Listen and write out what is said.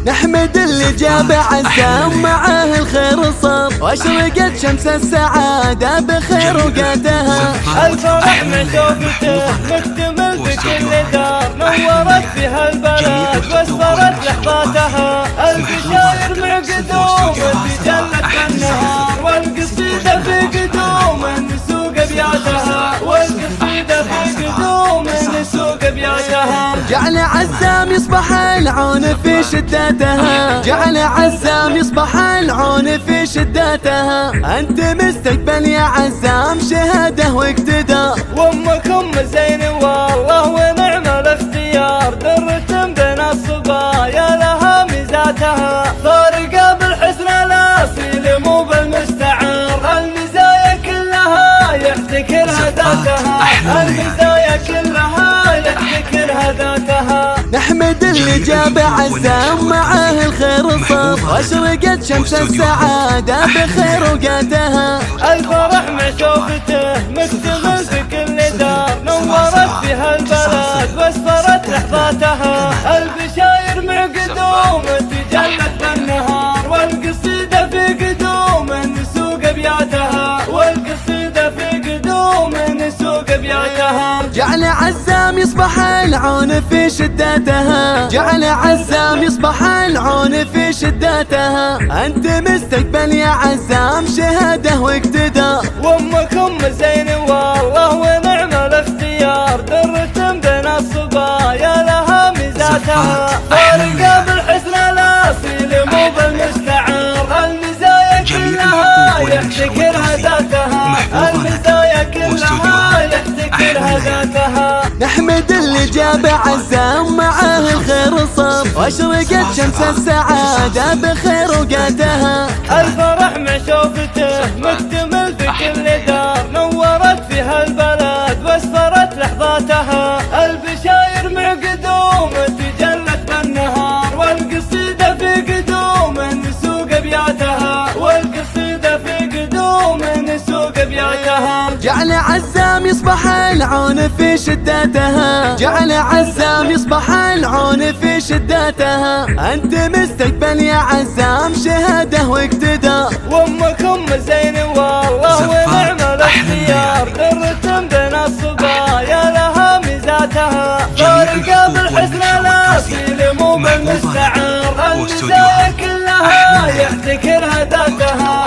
نحمد اللي جاب عزة ومعاه الخير صار، واشرقت شمس السعادة بخير وقادها. الفرح من شوقته مكتمل بكل دار، نورت فيها البلد واسفرت لحظاتها. البشاير مع قدوم في جنة النهار، والقصيدة في قدوم نسوق ابياتها، والقصيدة في قدوم نسوق ابياتها. جعل عزام يصبح العون في شدتها، جعل عزام يصبح العون في شدتها. انت مستقبل يا عزام شهاده واقتداء، وامكم زين والله ونعم الاختيار. درة بين الصبايا لها ميزاتها، فارقة بالحسن الاصيل مو بالمستعار. المزايا كلها يحتكرها ذاتها، المزايا كلها يحتكرها ذاتها. نحمد اللي جاب عزة ومعاه الخير صار، واشرقت شمس السعادة بخير وقادها. الفرح مع شوقته مكتمل في كل دار، نورت فيها البلد واسفرت لحظاتها. البشاير مع قدوم تجلت بالنهار، والقصيدة في قدوم نسوق ابياتها، والقصيدة في قدوم نسوق ابياتها. جعل عزام يصبح العون في شدتها، جعل عزام يصبح العون في شدتها. انت مستقبل يا عزام شهاده واقتداء، وامكم زين والله ونعم الاختيار. درة بين الصبايا لها ميزاتها، فارقة بالحسن الاصيل مو بالمستعار. المزايا كلها يحتكرها ذاتها، المزايا كلها يحتكرها ذاتها. نحمد اللي جاب عزة ومعاه الخير صار، واشرقت شمس السعادة بخير وقادها. الفرح مع شوقته مكتمل في كل دار، نورت فيها البلد واسفرت لحظاتها. البشاير مع قدوم تجلت بالنهار، والقصيدة في قدوم نسوق ابياتها، والقصيدة في قدوم نسوق ابياتها. جعل عزام يصبح العون في شدتها، جعل عزام يصبح العون في شدتها. انت مستقبل يا عزام شهاده واقتداء، وامكم زين والله ونعم الاختيار. درة بين الصبايا لها ميزاتها، فارقة بالحسن الاصيل مو بالمستعار. المزايا كلها يحتكرها ذاتها،